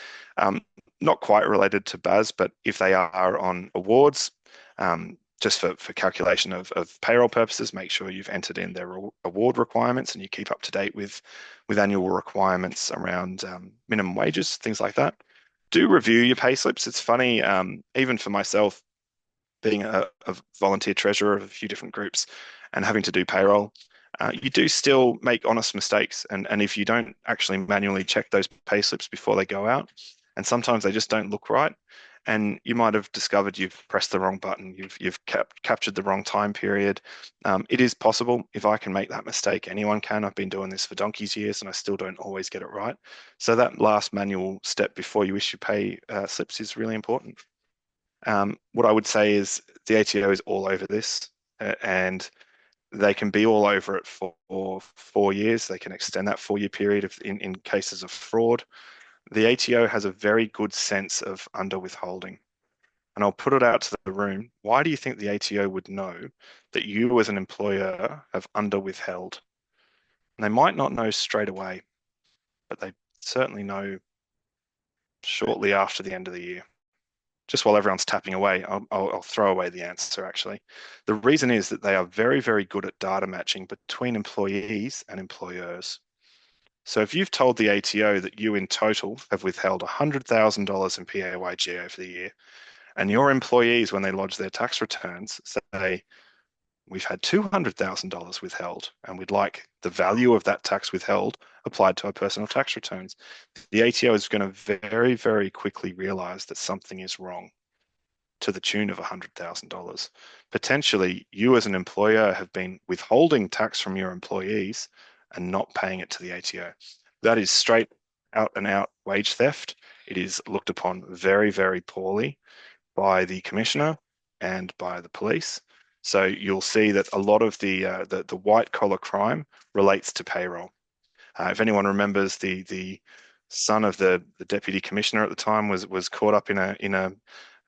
Not quite related to BAS, but if they are on awards, just for calculation of payroll purposes, make sure you've entered in their award requirements and you keep up to date with annual requirements around minimum wages, things like that. Do review your pay slips. It's funny, even for myself, being a volunteer treasurer of a few different groups and having to do payroll, you do still make honest mistakes. And if you don't actually manually check those pay slips before they go out, and sometimes they just don't look right, and you might have discovered you've pressed the wrong button, you've captured the wrong time period. It is possible. If I can make that mistake, anyone can. I've been doing this for donkey's years and I still don't always get it right. So that last manual step before you issue pay slips is really important. What I would say is the ATO is all over this, and they can be all over it for 4 years. They can extend that 4-year period in cases of fraud. The ATO has a very good sense of under withholding. And I'll put it out to the room. Why do you think the ATO would know that you as an employer have under withheld? And they might not know straight away, but they certainly know shortly after the end of the year. just while everyone's tapping away, I'll throw away the answer actually. The reason is that they are very, very good at data matching between employees and employers. So if you've told the ATO that you in total have withheld $100,000 in PAYG over the year, and your employees, when they lodge their tax returns, say, we've had $200,000 withheld, and we'd like the value of that tax withheld applied to our personal tax returns, the ATO is going to very, very quickly realize that something is wrong to the tune of $100,000. Potentially, you as an employer have been withholding tax from your employees and not paying it to the ATO. That is straight out and out wage theft. It is looked upon very, very poorly by the commissioner and by the police. So you'll see that a lot of the white collar crime relates to payroll. If anyone remembers, the son of the deputy commissioner at the time was caught up in a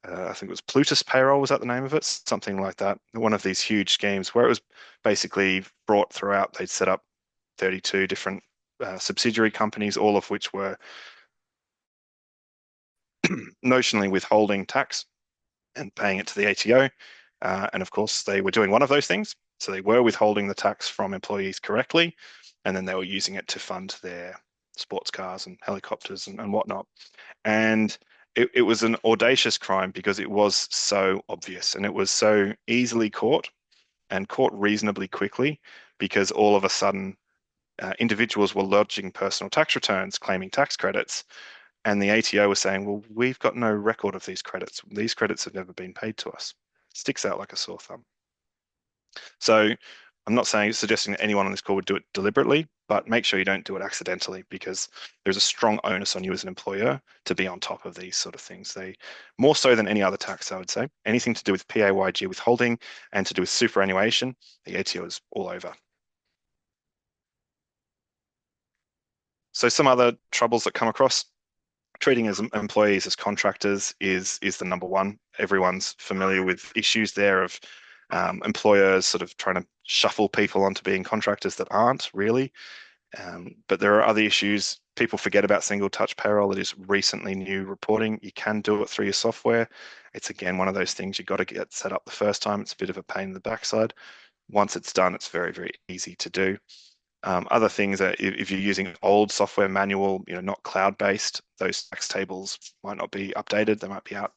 I think it was Plutus payroll, was that the name of it? Something like that. One of these huge schemes where it was basically brought throughout. They'd set up 32 different subsidiary companies, all of which were notionally withholding tax and paying it to the ATO. And of course, they were doing one of those things. So they were withholding the tax from employees correctly, and then they were using it to fund their sports cars and helicopters and whatnot. And it was an audacious crime because it was so obvious and it was so easily caught and caught reasonably quickly because all of a sudden individuals were lodging personal tax returns claiming tax credits. And the ATO was saying, well, we've got no record of these credits. These credits have never been paid to us. Sticks out like a sore thumb. So I'm not suggesting that anyone on this call would do it deliberately, but make sure you don't do it accidentally because there's a strong onus on you as an employer to be on top of these sort of things. They more so than any other tax, I would say. Anything to do with PAYG withholding and to do with superannuation, the ATO is all over. So some other troubles that come across, treating as employees as contractors is the number one. Everyone's familiar with issues there of employers sort of trying to shuffle people onto being contractors that aren't really. But there are other issues. People forget about single touch payroll. It is recently new reporting. You can do it through your software. It's again one of those things you've got to get set up the first time. It's a bit of a pain in the backside. Once it's done, it's very, very easy to do. Other things are if you're using old software manual, not cloud-based, those tax tables might not be updated. They might be out,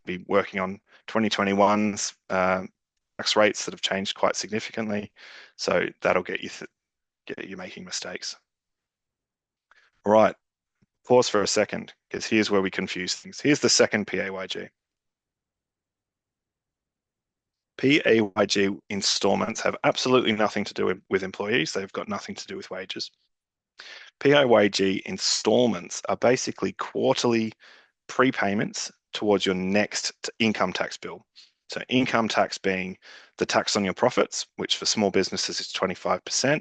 be working on 2021's tax rates that have changed quite significantly. So that'll get you making mistakes. All right, pause for a second because here's where we confuse things. Here's the second PAYG. PAYG installments have absolutely nothing to do with employees. They've got nothing to do with wages. PAYG installments are basically quarterly prepayments towards your next income tax bill. So income tax being the tax on your profits, which for small businesses is 25%.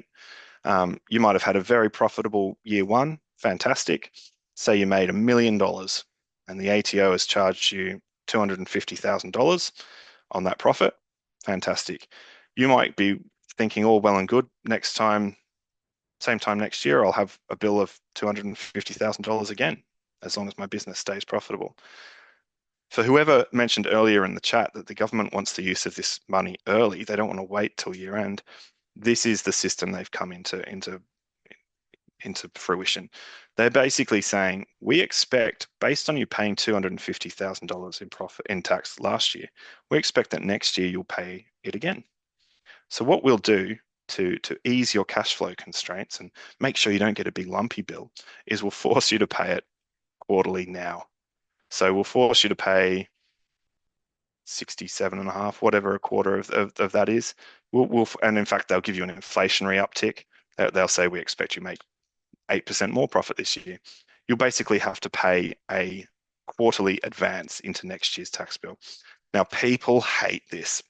You might have had a very profitable year one, fantastic. Say you made $1 million and the ATO has charged you $250,000 on that profit. Fantastic. You might be thinking, all well and good. Next time, same time next year, I'll have a bill of $250,000 again, as long as my business stays profitable. For whoever mentioned earlier in the chat that the government wants the use of this money early, they don't want to wait till year end. This is the system they've come into fruition. They're basically saying, we expect, based on you paying $250,000 in profit in tax last year, we expect that next year you'll pay it again. So what we'll do to ease your cash flow constraints and make sure you don't get a big lumpy bill is we'll force you to pay it quarterly now. So we'll force you to pay 67.5, whatever a quarter of that is. And in fact, they'll give you an inflationary uptick. They'll say, we expect you make 8% more profit this year. You'll basically have to pay a quarterly advance into next year's tax bill. Now, people hate this.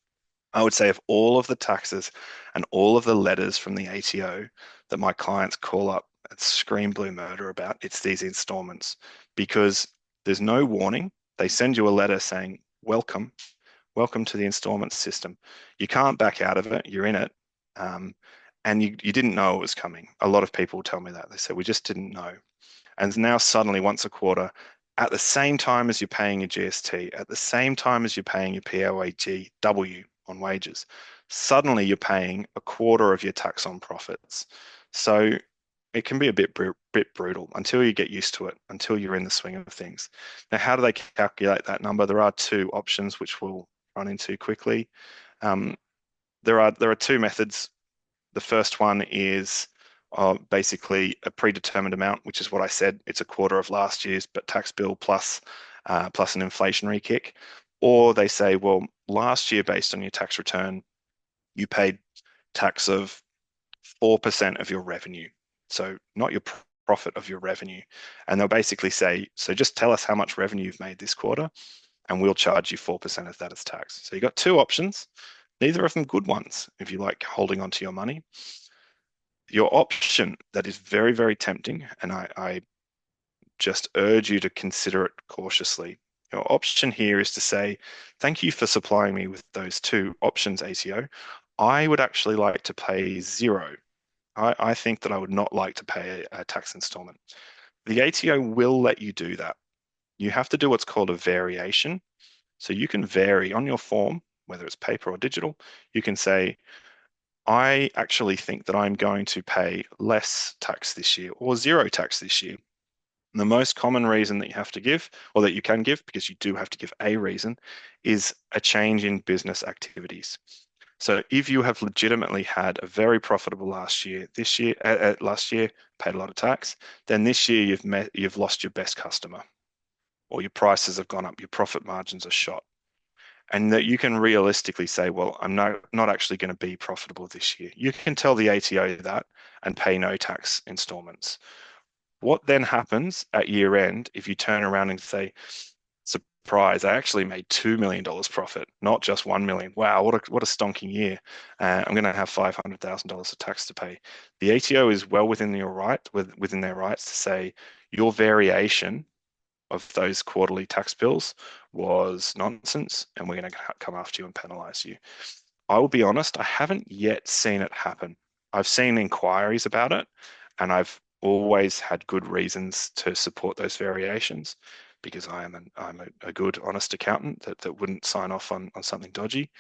I would say of all of the taxes and all of the letters from the ATO that my clients call up and scream blue murder about, it's these installments because there's no warning. They send you a letter saying, welcome to the installment system. You can't back out of it. You're in it. And you didn't know it was coming. A lot of people tell me that. They say, we just didn't know. And now suddenly once a quarter, at the same time as you're paying your GST, at the same time as you're paying your PAYG on wages. Suddenly you're paying a quarter of your tax on profits. So it can be a bit brutal until you get used to it, until you're in the swing of things. Now, how do they calculate that number? There are two options which we'll run into quickly. Um, there are two methods. The first one is basically a predetermined amount, which is what I said. It's a quarter of last year's, but tax bill plus an inflationary kick. Or they say, well, last year, based on your tax return, you paid tax of 4% of your revenue. So not your profit, of your revenue. And they'll basically say, so just tell us how much revenue you've made this quarter, and we'll charge you 4% of that as tax. So you've got two options. Neither of them good ones if you like holding on to your money. Your option that is very, very tempting, and I just urge you to consider it cautiously. Your option here is to say, thank you for supplying me with those two options, ATO. I would actually like to pay zero. I think that I would not like to pay a tax installment. The ATO will let you do that. You have to do what's called a variation. So you can vary on your form, whether it's paper or digital. You can say, I actually think that I'm going to pay less tax this year or zero tax this year. And the most common reason that you have to give, or that you can give, because you do have to give a reason, is a change in business activities. So if you have legitimately had a very profitable last year, paid a lot of tax, then this year you've lost your best customer, or your prices have gone up, your profit margins are shot. And that you can realistically say, well, I'm not actually going to be profitable this year. You can tell the ATO that and pay no tax installments. What then happens at year end if you turn around and say, surprise, I actually made $2 million profit, not just 1 million. Wow, what a stonking year. I'm going to have $500,000 of tax to pay. The ATO is well within within their rights to say your variation of those quarterly tax bills was nonsense, and we're going to come after you and penalize you. I will be honest, I haven't yet seen it happen. I've seen inquiries about it, and I've always had good reasons to support those variations because I'm a good, honest accountant that wouldn't sign off on something dodgy.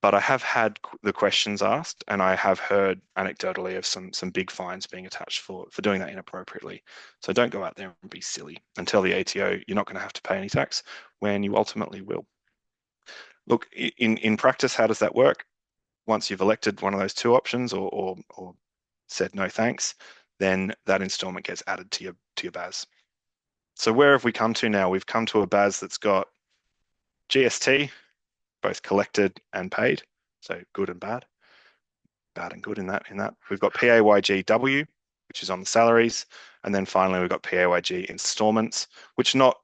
But I have had the questions asked, and I have heard anecdotally of some big fines being attached for doing that inappropriately. So don't go out there and be silly and tell the ATO you're not going to have to pay any tax when you ultimately will. Look, in practice, how does that work? Once you've elected one of those two options or said no thanks, then that installment gets added to your BAS. So where have we come to now? We've come to a BAS that's got GST, both collected and paid, so good and bad and good in that. We've got PAYGW, which is on the salaries, and then finally we've got PAYG installments, which no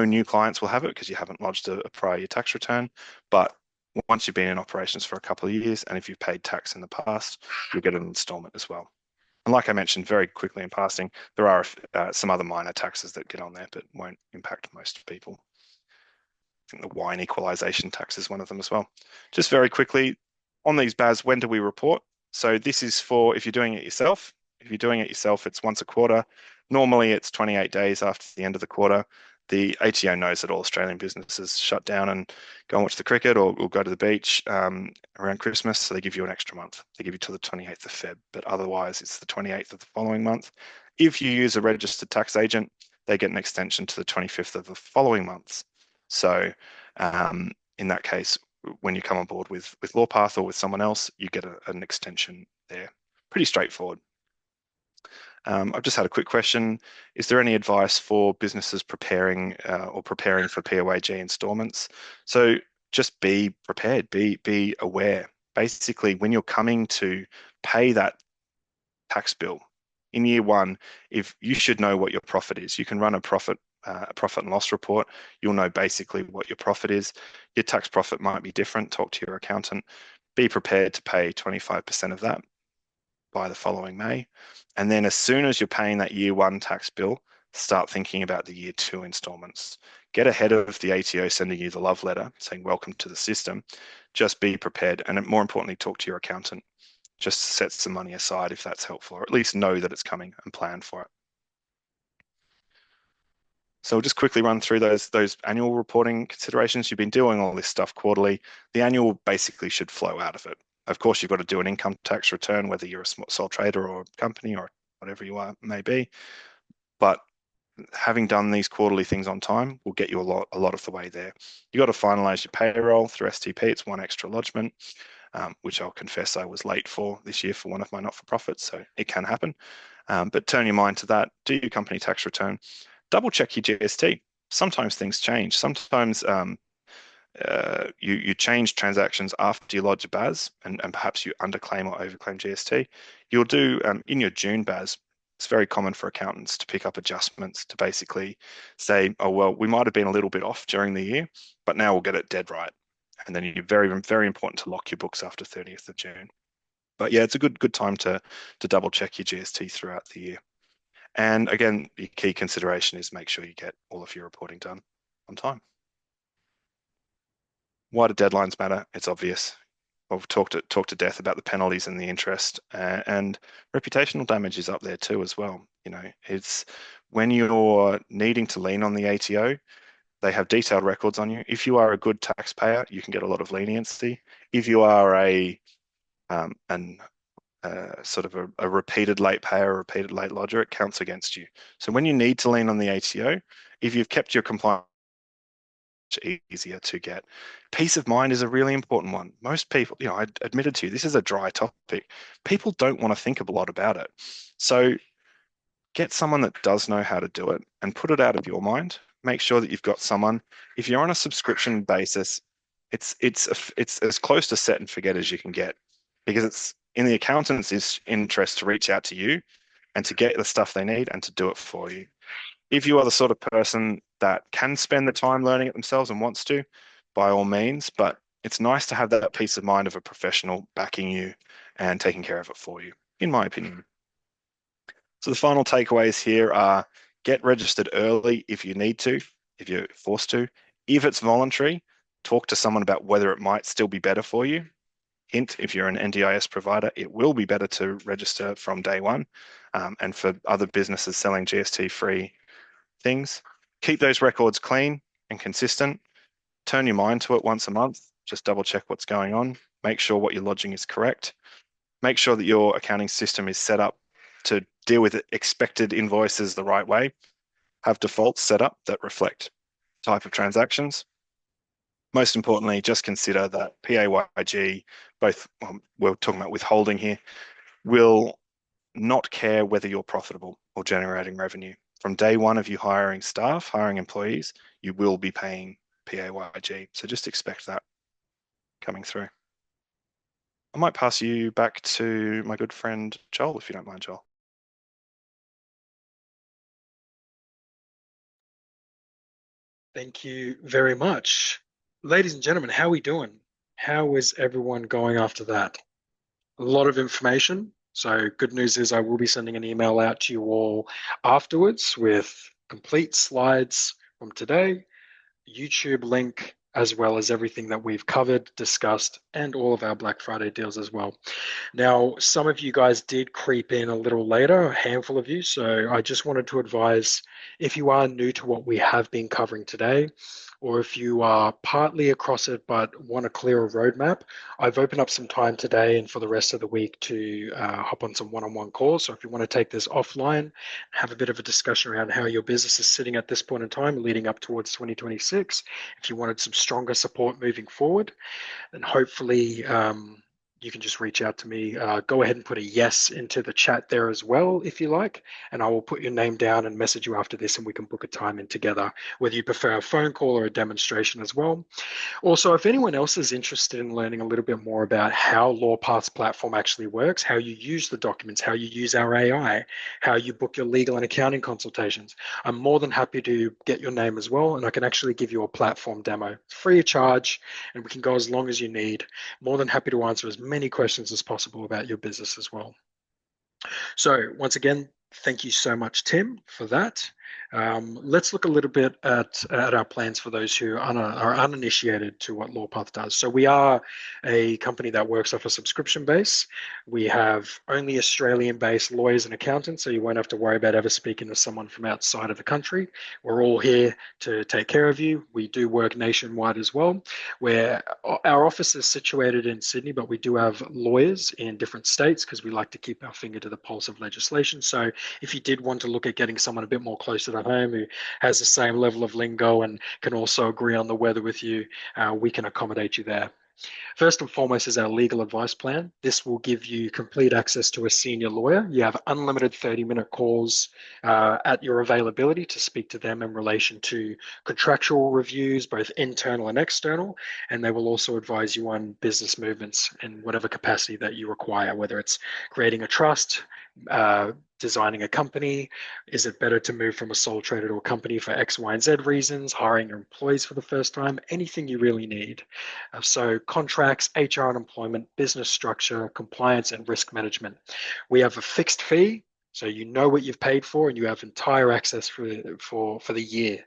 new clients will have it because you haven't lodged a prior year tax return, but once you've been in operations for a couple of years and if you've paid tax in the past, you'll get an installment as well. And like I mentioned very quickly in passing, there are some other minor taxes that get on there, but won't impact most people. I think the wine equalisation tax is one of them as well. Just very quickly, on these BAS, when do we report? So this is for if you're doing it yourself. If you're doing it yourself, it's once a quarter. Normally, it's 28 days after the end of the quarter. The ATO knows that all Australian businesses shut down and go and watch the cricket or go to the beach around Christmas. So they give you an extra month. They give you till the 28th of Feb, but otherwise it's the 28th of the following month. If you use a registered tax agent, they get an extension to the 25th of the following month. So in that case, when you come on board with Lawpath or with someone else, you get an extension there. Pretty straightforward. I've just had a quick question. Is there any advice for businesses preparing for PAYG installments? So just be prepared, be aware. Basically, when you're coming to pay that tax bill in year one, if you should know what your profit is, you can run a profit and loss report. You'll know basically what your profit is. Your tax profit might be different. Talk to your accountant. Be prepared to pay 25% of that by the following May. And then as soon as you're paying that year one tax bill, start thinking about the year two installments. Get ahead of the ATO sending you the love letter saying, welcome to the system. Just be prepared. And more importantly, talk to your accountant. Just set some money aside if that's helpful, or at least know that it's coming and plan for it. So we'll just quickly run through those annual reporting considerations. You've been doing all this stuff quarterly. The annual basically should flow out of it. Of course, you've got to do an income tax return, whether you're a sole trader or a company or whatever you are, may be. But having done these quarterly things on time will get you a lot of the way there. You got to finalize your payroll through STP. It's one extra lodgement, which I'll confess I was late for this year for one of my not-for-profits, so it can happen. But turn your mind to that. Do your company tax return. Double check your GST. Sometimes things change. Sometimes you change transactions after you lodge a BAS, and perhaps you underclaim or overclaim GST. You'll do in your June BAS. It's very common for accountants to pick up adjustments to basically say, oh, well, we might have been a little bit off during the year, but now we'll get it dead right. And then you're very important to lock your books after 30th of June. But yeah, it's a good time to double check your GST throughout the year. And again, the key consideration is make sure you get all of your reporting done on time. Why do deadlines matter? It's obvious. We've talked to death about the penalties and the interest, and reputational damage is up there too as well. You know, it's when you're needing to lean on the ATO, they have detailed records on you. If you are a good taxpayer, you can get a lot of leniency. If you are sort of a repeated late payer, a repeated late lodger, it counts against you. So when you need to lean on the ATO, if you've kept your compliance easier to get. Peace of mind is a really important one. Most people, you know, I admitted to you, this is a dry topic. People don't want to think a lot about it. So get someone that does know how to do it and put it out of your mind. Make sure that you've got someone. If you're on a subscription basis, it's as close to set and forget as you can get, because it's in the accountant's interest to reach out to you and to get the stuff they need and to do it for you. If you are the sort of person that can spend the time learning it themselves and wants to, by all means, but it's nice to have that peace of mind of a professional backing you and taking care of it for you, in my opinion. So the final takeaways here are get registered early if you need to, if you're forced to. If it's voluntary, talk to someone about whether it might still be better for you. Hint, if you're an NDIS provider, it will be better to register from day one. And for other businesses selling GST-free things, keep those records clean and consistent. Turn your mind to it once a month. Just double check what's going on. Make sure what you're lodging is correct. Make sure that your accounting system is set up to deal with expected invoices the right way. Have defaults set up that reflect type of transactions. Most importantly, just consider that PAYG, both, we're talking about withholding here, will not care whether you're profitable or generating revenue. From day one of you hiring staff, hiring employees, you will be paying PAYG. So just expect that coming through. I might pass you back to my good friend Joel, if you don't mind, Joel. Thank you very much. Ladies and gentlemen, how are we doing? How is everyone going after that? A lot of information. So good news is I will be sending an email out to you all afterwards with complete slides from today, YouTube link, as well as everything that we've covered, discussed, and all of our Black Friday deals as well. Now, some of you guys did creep in a little later, a handful of you. So I just wanted to advise, if you are new to what we have been covering today, or if you are partly across it but want a clearer roadmap, I've opened up some time today and for the rest of the week to hop on some one-on-one calls. So if you want to take this offline, have a bit of a discussion around how your business is sitting at this point in time, leading up towards 2026, if you wanted some stronger support moving forward, then hopefully you can just reach out to me. Go ahead and put a yes into the chat there as well, if you like, and I will put your name down and message you after this, and we can book a time in together, whether you prefer a phone call or a demonstration as well. Also, if anyone else is interested in learning a little bit more about how Lawpath's platform actually works, how you use the documents, how you use our AI, how you book your legal and accounting consultations, I'm more than happy to get your name as well, and I can actually give you a platform demo free of charge, and we can go as long as you need. More than happy to answer as many questions as possible about your business as well. So once again, thank you so much, Tim, for that. Let's look a little bit at our plans for those who are uninitiated to what Lawpath does. So we are a company that works off a subscription base. We have only Australian-based lawyers and accountants, so you won't have to worry about ever speaking to someone from outside of the country. We're all here to take care of you. We do work nationwide as well, where our office is situated in Sydney, but we do have lawyers in different states because we like to keep our finger to the pulse of legislation. So if you did want to look at getting someone a bit more closer to home who has the same level of lingo and can also agree on the weather with you, we can accommodate you there. First and foremost is our legal advice plan. This will give you complete access to a senior lawyer. You have unlimited 30-minute calls at your availability to speak to them in relation to contractual reviews, both internal and external, and they will also advise you on business movements in whatever capacity that you require, whether it's creating a trust, designing a company. Is it better to move from a sole trader to a company for X, Y, and Z reasons? Hiring your employees for the first time? Anything you really need. So contracts, HR and employment, business structure, compliance, and risk management. We have a fixed fee, so you know what you've paid for, and you have entire access for the year.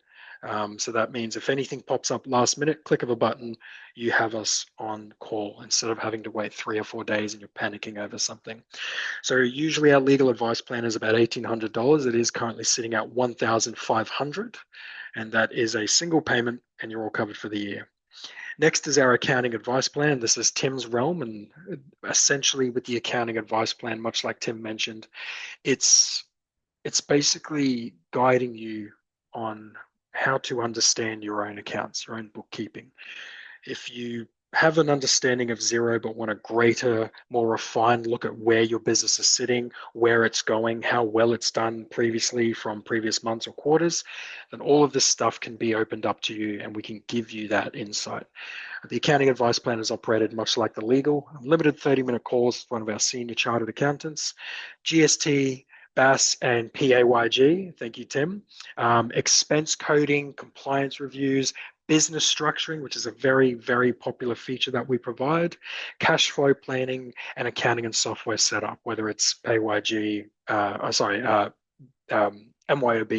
So that means if anything pops up last minute, click of a button, you have us on call instead of having to wait 3 or 4 days and you're panicking over something. So usually our legal advice plan is about $1,800. It is currently sitting at $1,500, and that is a single payment, and you're all covered for the year. Next is our accounting advice plan. This is Tim's realm, and essentially with the accounting advice plan, much like Tim mentioned, it's basically guiding you on how to understand your own accounts, your own bookkeeping. If you have an understanding of Xero but want a greater, more refined look at where your business is sitting, where it's going, how well it's done previously from previous months or quarters, then all of this stuff can be opened up to you and we can give you that insight. The accounting advice plan is operated much like the legal. Limited 30-minute calls with one of our senior chartered accountants. GST, BAS and PAYG, thank you, Tim. Expense coding, compliance reviews, business structuring, which is a very, very popular feature that we provide, cash flow planning, and accounting and software setup, whether it's PAYG, MYOB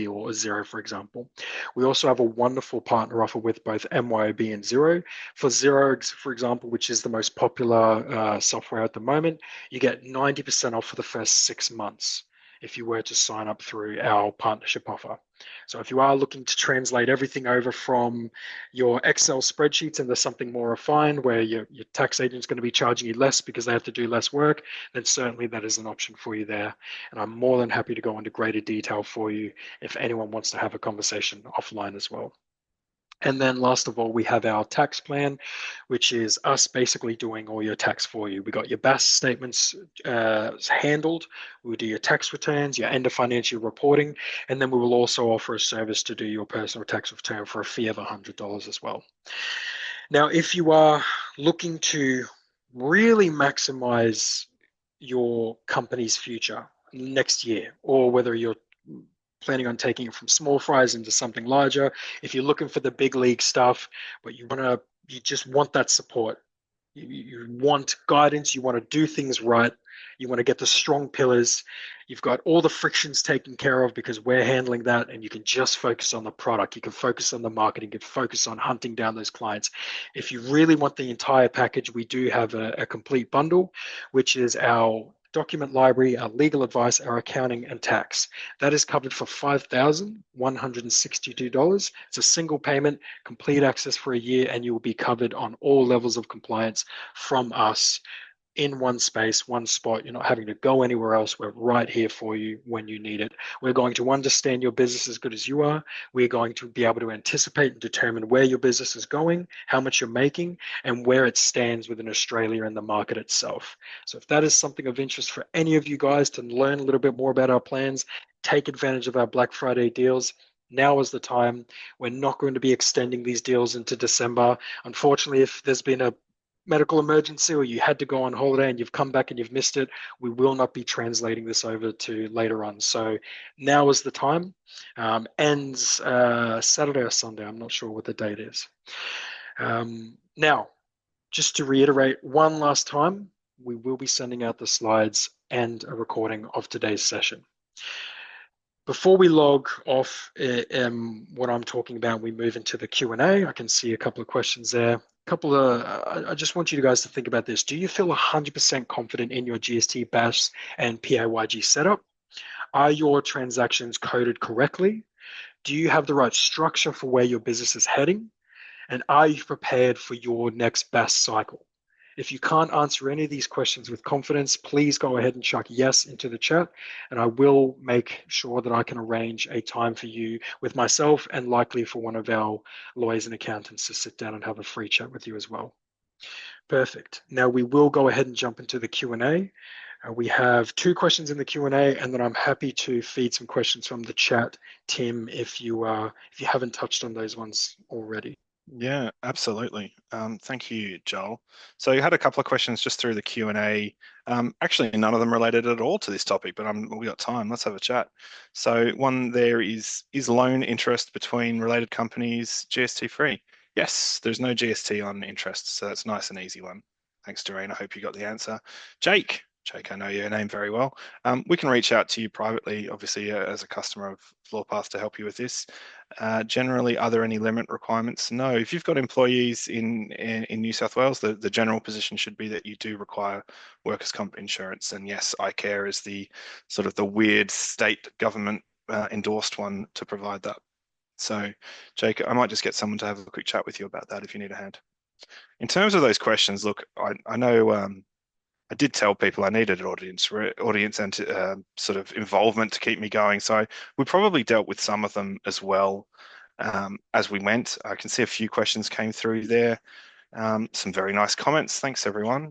or Xero, for example. We also have a wonderful partner offer with both MYOB and Xero. For Xero, for example, which is the most popular software at the moment, you get 90% off for the first 6 months if you were to sign up through our partnership offer. So if you are looking to translate everything over from your Excel spreadsheets into something more refined where your tax agent is going to be charging you less because they have to do less work, then certainly that is an option for you there. And I'm more than happy to go into greater detail for you if anyone wants to have a conversation offline as well. And then last of all, we have our tax plan, which is us basically doing all your tax for you. We got your BAS statements handled. We do your tax returns, your end of financial reporting, and then we will also offer a service to do your personal tax return for a fee of $100 as well. Now, if you are looking to really maximize your company's future next year, or whether you're planning on taking it from small fries into something larger, if you're looking for the big league stuff, but you just want that support, you want guidance, you want to do things right, you want to get the strong pillars, you've got all the frictions taken care of because we're handling that, and you can just focus on the product, you can focus on the marketing, you can focus on hunting down those clients. If you really want the entire package, we do have a complete bundle, which is our document library, our legal advice, our accounting, and tax. That is covered for $5,162. It's a single payment, complete access for a year, and you will be covered on all levels of compliance from us in one space, one spot. You're not having to go anywhere else. We're right here for you when you need it. We're going to understand your business as good as you are. We're going to be able to anticipate and determine where your business is going, how much you're making, and where it stands within Australia and the market itself. So if that is something of interest for any of you guys to learn a little bit more about our plans, take advantage of our Black Friday deals. Now is the time. We're not going to be extending these deals into December. Unfortunately, if there's been a medical emergency or you had to go on holiday and you've come back and you've missed it, we will not be translating this over to later on. So now is the time. Ends Saturday or Sunday. I'm not sure what the date is. Now, just to reiterate one last time, we will be sending out the slides and a recording of today's session. Before we log off what I'm talking about, we move into the Q&A. I can see a couple of questions there. I just want you guys to think about this. Do you feel 100% confident in your GST, BAS, and PAYG setup? Are your transactions coded correctly? Do you have the right structure for where your business is heading? And are you prepared for your next BAS cycle? If you can't answer any of these questions with confidence, please go ahead and chuck yes into the chat, and I will make sure that I can arrange a time for you with myself and likely for one of our lawyers and accountants to sit down and have a free chat with you as well. Perfect. Now we will go ahead and jump into the Q&A. We have two questions in the Q&A, and then I'm happy to feed some questions from the chat, Tim, if you haven't touched on those ones already. Yeah, absolutely. Thank you, Joel. So you had a couple of questions just through the Q&A. Actually, none of them related at all to this topic, but we got time. Let's have a chat. So one there is loan interest between related companies GST free? Yes, there's no GST on interest, so that's a nice and easy one. Thanks, Doreen. I hope you got the answer. Jake, I know your name very well. We can reach out to you privately, obviously, as a customer of Lawpath to help you with this. Generally, are there any limit requirements? No. If you've got employees in New South Wales, the general position should be that you do require workers' comp insurance. And yes, iCare is the sort of the weird state government endorsed one to provide that. So, Jake, I might just get someone to have a quick chat with you about that if you need a hand. In terms of those questions, look, I know I did tell people I needed an audience and sort of involvement to keep me going. So we probably dealt with some of them as well as we went. I can see a few questions came through there. Some very nice comments. Thanks, everyone.